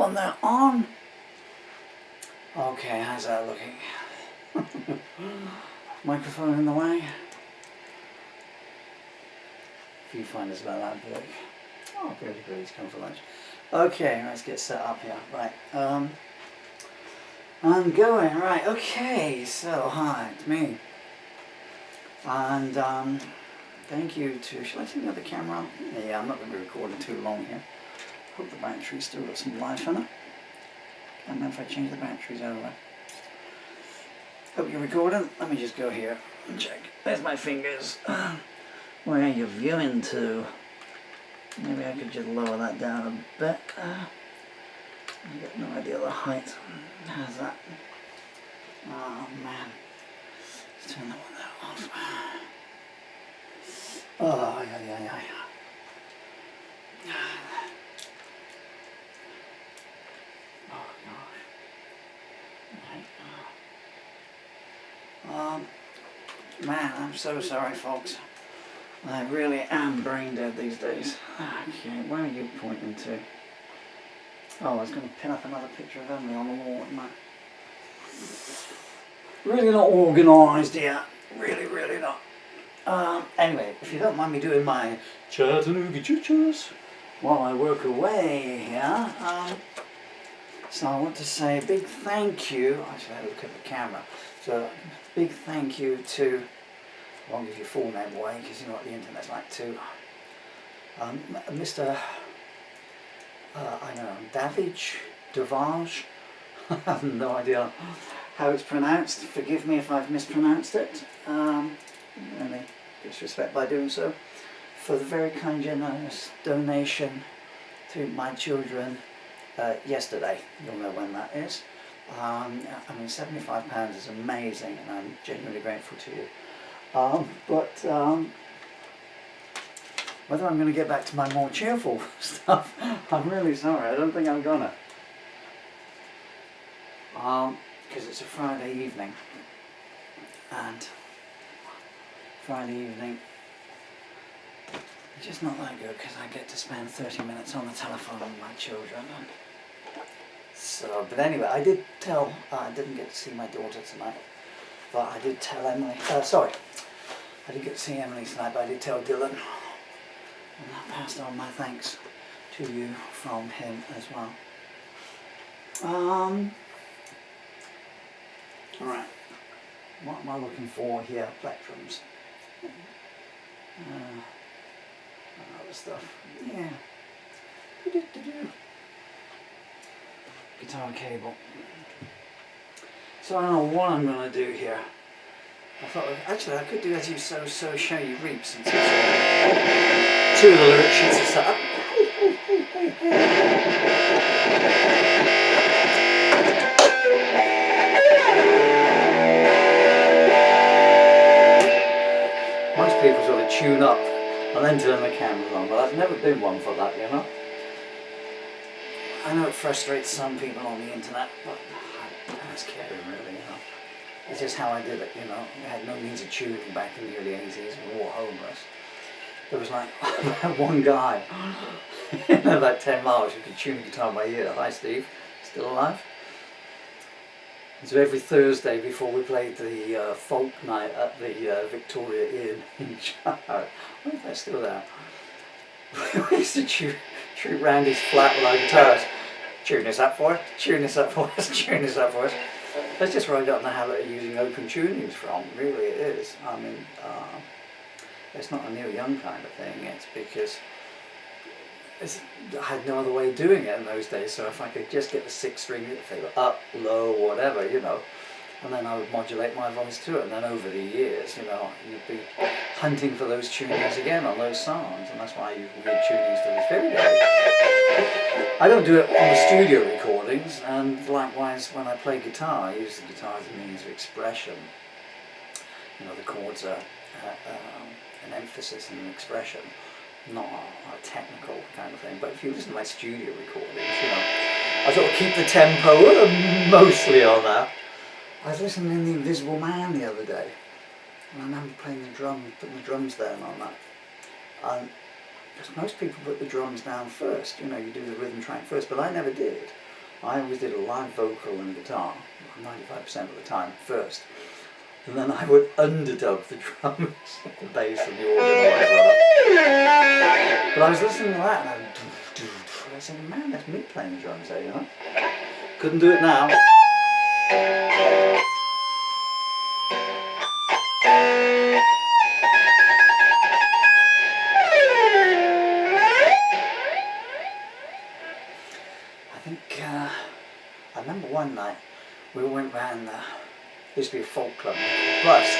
one there on. Okay, how's that looking? Microphone in the way. Viewfinder's about that big. Oh, pretty good, he's come for lunch. Okay, let's get set up here. Right, I'm going, right, okay, so hi, it's me. And thank you to, shall I turn the other camera on? Yeah, I'm not going to be recording too long here. Hope the battery's still got some life in it. I don't know if I change the batteries over. Hope you're recording. Let me just go here and check. There's my fingers. Where are you viewing to? Maybe I could just lower that down a bit. I got no idea the height. How's that? Oh man. Let's turn that one there off. Oh, yeah. Oh gosh. Man, I'm so sorry, folks. I really am brain dead these days. Okay, where are you pointing to? Oh, I was going to pin up another picture of Emily on the wall, wasn't I? Really not organised yet. Really not. Anyway, if you don't mind me doing my Chattanooga choo-choos while I work away here, so I want to say a big thank you. Actually, I look at the camera. So, big thank you to, I won't give your full name away because you know what the internet's like too. Mr. I don't know, Davaj. I have no idea how it's pronounced. Forgive me if I've mispronounced it. Any disrespect by doing so. For the very kind, generous donation to my children yesterday. You'll know when that is. I mean, £75 is amazing, and I'm genuinely grateful to you. But whether I'm going to get back to my more cheerful stuff, I'm really sorry. I don't think I'm gonna. Because it's a Friday evening, and Friday evening it's just not that good because I get to spend 30 minutes on the telephone with my children. So, but anyway, I did tell, I didn't get to see my daughter tonight, but I did tell Emily, sorry, I didn't get to see Emily tonight, but I did tell Dylan, and I passed on my thanks to you from him as well. Alright, what am I looking for here? Plectrums. Other stuff. Yeah. Guitar cable. So I don't know what I'm going to do here. I thought, actually I could do As You Sow, So Show You Reap, since it's two of the lyric sheets are set up. Most people sort of tune up and then turn the cameras on, but I've never been one for that, you know. I know it frustrates some people on the internet, but I don't care really, you know. It's just how I did it, you know. I had no means of tuning back in the early 80s, we were all homeless. There was like one guy in about 10 miles who could tune a guitar by ear. Hi Steve, still alive? So every Thursday before we played the folk night at the Victoria Inn in Chard, I wonder if they're still there. We used to treat round his flat with our guitars. Tune this up for us, tune this up for us, tune this up for us. That's just where I got in the habit of using open tunings from, really it is. I mean, it's not a Neil Young kind of thing, it's because I had no other way of doing it in those days, so if I could just get the 6 string, if they were up, low, whatever, you know, and then I would modulate my voice to it, and then over the years, you know, you'd be hunting for those tunings again on those songs, and that's why I use weird tunings to this very day. I don't do it on the studio recordings, and likewise when I play guitar, I use the guitar as a means of expression. You know, the chords are an emphasis and an expression, not a technical kind of thing. But if you listen to my studio recordings, you know, I sort of keep the tempo mostly on that. I was listening to The Invisible Man the other day, and I remember playing the drums, putting the drums down on that. Because most people put the drums down first, you know, you do the rhythm track first, but I never did. I always did a live vocal and guitar, 95% of the time first. And then I would underdub the drums, the bass and the organ or whatever. But I was listening to that and I was saying, man, that's me playing the drums there, you know? Couldn't do it now. I remember one night we went round, there used to be a folk club, Bust,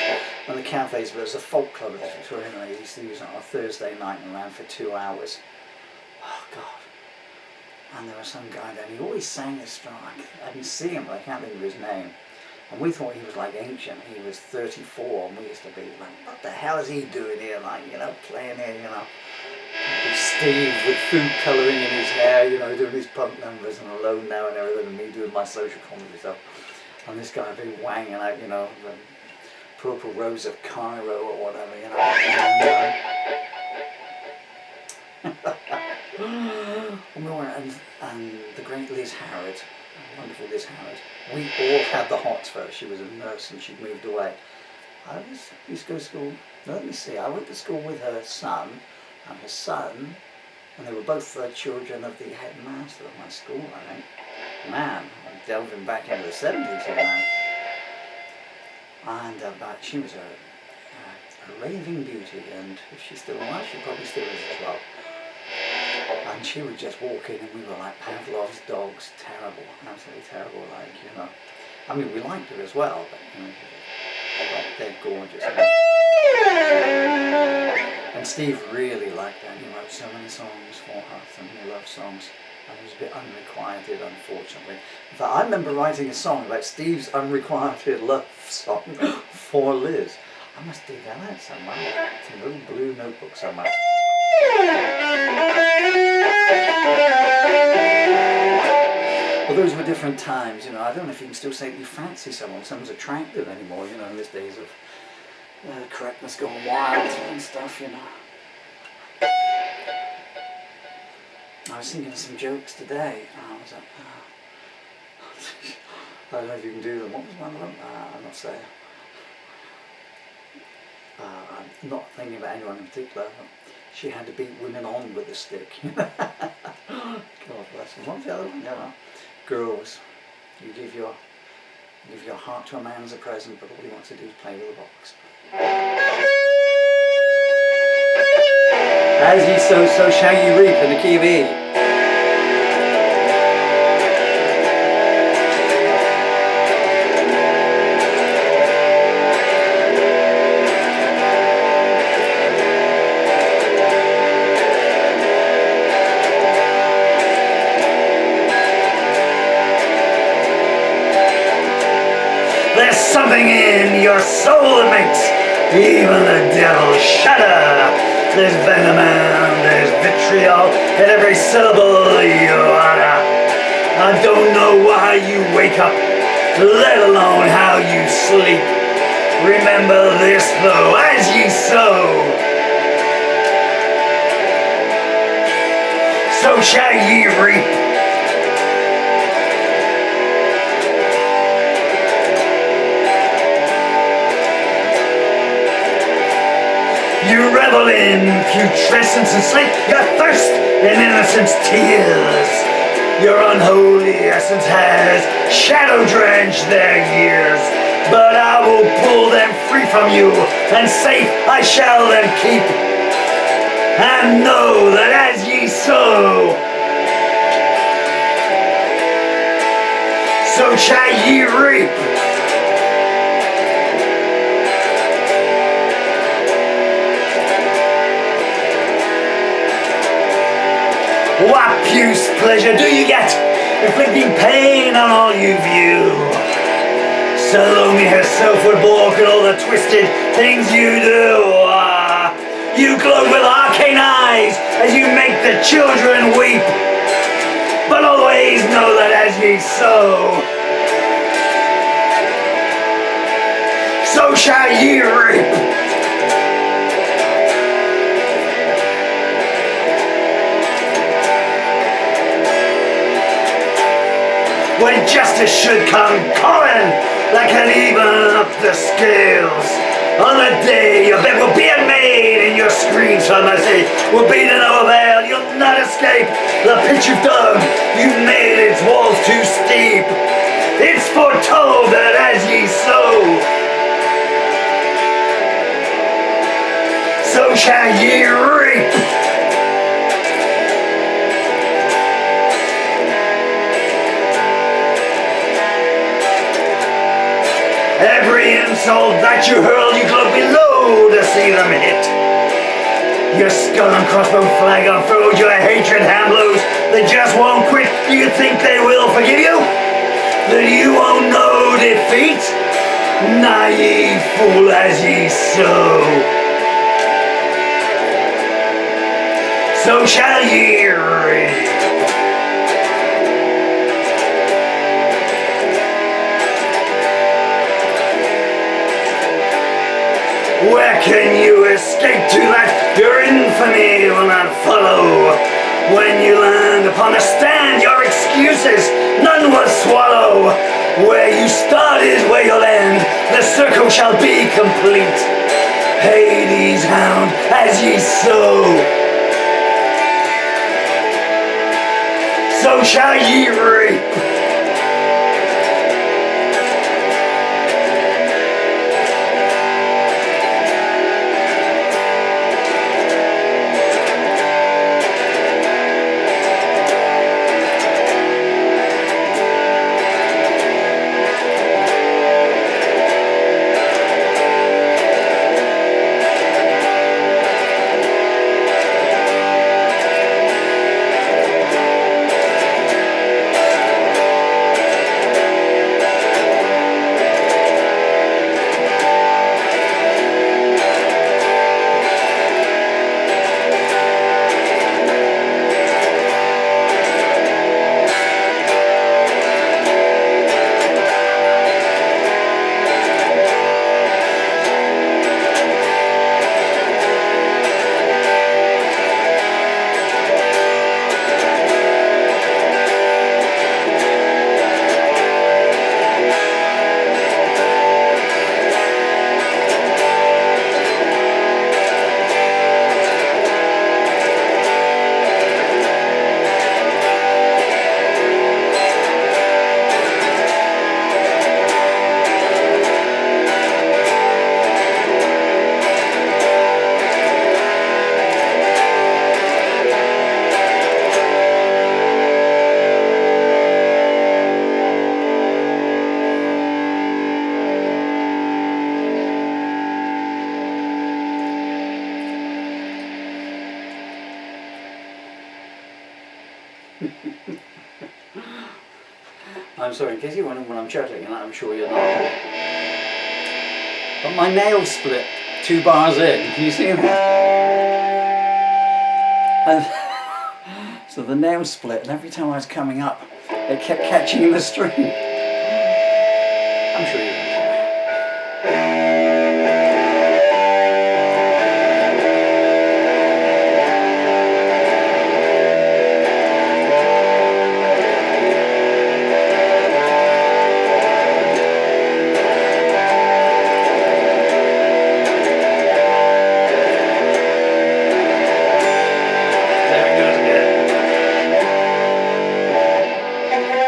when the cafes, but it was a folk club at the Victorian, and they used to use it on a Thursday night and ran for 2 hours. Oh God. And there was some guy there, and he always sang this song. I can see him, but I can't think of his name. And we thought he was like ancient. He was 34, and we used to be like, what the hell is he doing here? Like, you know, playing here, you know. Steve with food colouring in his hair, you know, doing his punk numbers and Alone Now and everything, and me doing my social comedy stuff. And this guy be wanging out, you know, the Purple Rose of Cairo or whatever, you know. And the great Liz Harrod, wonderful Liz Harrod, we all had the hots for her. She was a nurse and she'd moved away. I used to go to school, let me see, I went to school with her son, and her son, and they were both children of the headmaster of my school, I think. Man, I'm delving back into the 70s here now. And she was a raving beauty, and if she's still alive, she probably still is as well. And she would just walk in and we were like Pavlov's dogs, terrible, absolutely terrible, like, you know. I mean, we liked her as well, but, you know, like, they're gorgeous. You know? And Steve really liked her, and he wrote so many songs for her, so many love songs. And he was a bit unrequited, unfortunately. In fact, I remember writing a song about Steve's unrequited love song for Liz. I must dig that out somewhere. It's in a little blue notebook somewhere. Well, those were different times, you know. I don't know if you can still say that you fancy someone, someone's attractive anymore, you know, in these days of correctness going wild and stuff, you know. I was thinking of some jokes today. I was like, I don't know if you can do them. What was one of them? I'm not saying. I'm not thinking about anyone in particular. She had to beat women on with a stick. God bless them. What was the other one? Yeah, girls, you give your heart to a man as a present, but all he wants to do is play with a box. As ye sow, so shall ye reap, in the key of E. There's something in your soul that makes even the devil shudder. There's venom and there's vitriol in every syllable you utter. I don't know why you wake up, let alone how you sleep. Remember this though, as ye sow, so shall ye reap. You revel in putrescence and sleep, your thirst in innocence tears. Your unholy essence has shadow-drenched their years. But I will pull them free from you, and safe I shall them keep. And know that as ye sow, so shall ye reap. What puce pleasure do you get, inflicting pain on all you view? Salome herself would balk at all the twisted things you do. You gloat with arcane eyes as you make the children weep. But always know that as ye sow, so shall ye reap. when justice should come calling like an even up the scales. On the day your bed will be unmade and your screams for mercy will be to no avail. You'll not escape the pit you've dug. You've made its walls too steep. It's foretold that as ye sow, so shall ye reap. Every insult that you hurl, you gloat below to see them hit. Your skull and crossbow flag unfurled, your hatred hand blows, they just won't quit. Do you think they will forgive you? That you won't know defeat? Naive fool, as ye sow, so shall ye reap. Where can you escape to that your infamy will not follow? When you land upon a stand, your excuses none will swallow. Where you start is where you'll end, the circle shall be complete. Hades hound, as ye sow, so shall ye reap. I'm sorry, in case you're wondering when I'm chuckling, and I'm sure you're not. But my nail split 2 bars in. Can you see that? And so the nail split, and every time I was coming up, it kept catching in the string. I'm sure you don't care.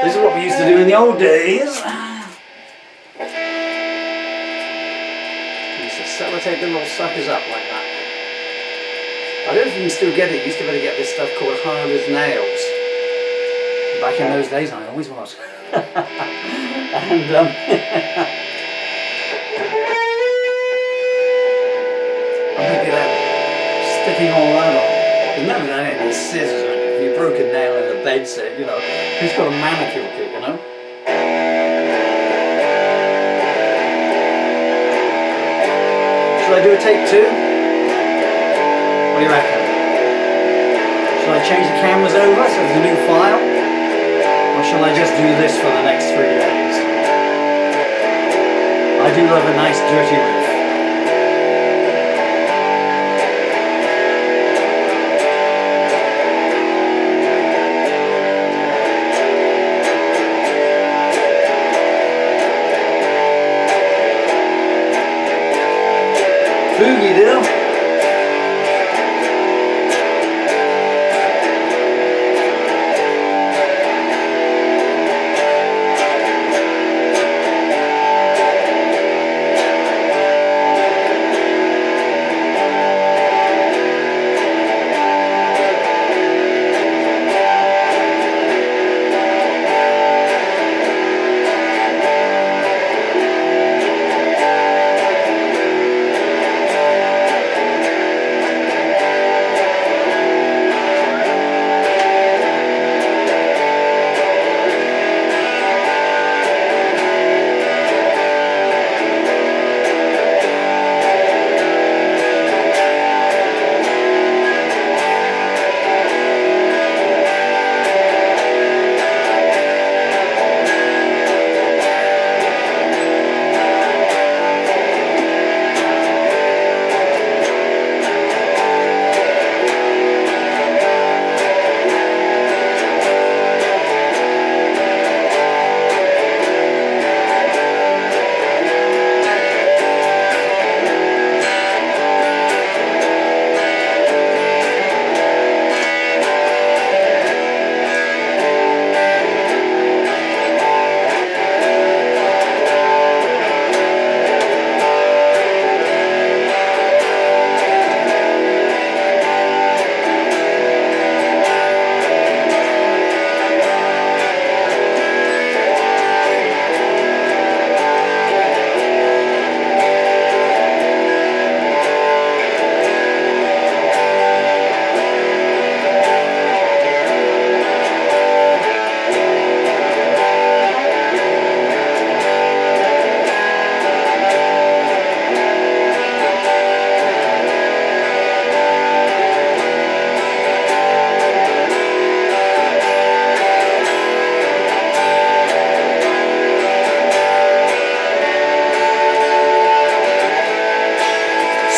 This is what we used to do in the old days. We used to sellotape the little suckers up like that. I don't know if you can still get it. You used to be able to get this stuff called hard as nails. Back in those days, I always was. And I'm thinking that sticking all that on. There's never done any scissors or anything. If you broke a nail in a bed set, you know, who's got a manicure kit, you know? Shall I do a take 2? What do you reckon? Shall I change the cameras over so there's a new file? Or shall I just do this for the next 3 days? I do love a nice dirty riff. Spooky, dude.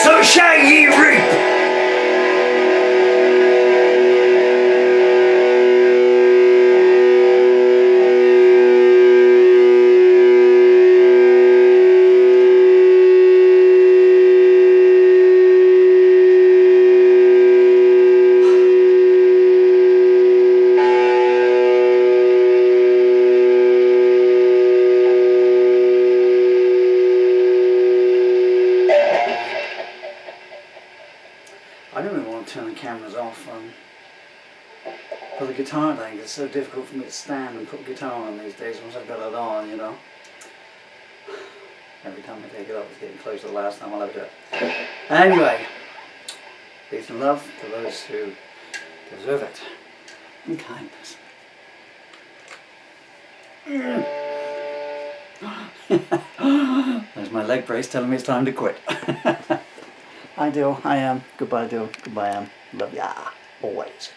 So shall ye reap. I don't really want to turn the cameras off for the guitar thing. It's so difficult for me to stand and put guitar on these days once I've got it on, you know. Every time I take it off it's getting close to the last time I'll ever do it. Anyway, peace and love to those who deserve it. And kindness. There's my leg brace telling me it's time to quit. I do, I am. Goodbye, do. Goodbye, am. Love ya. Always.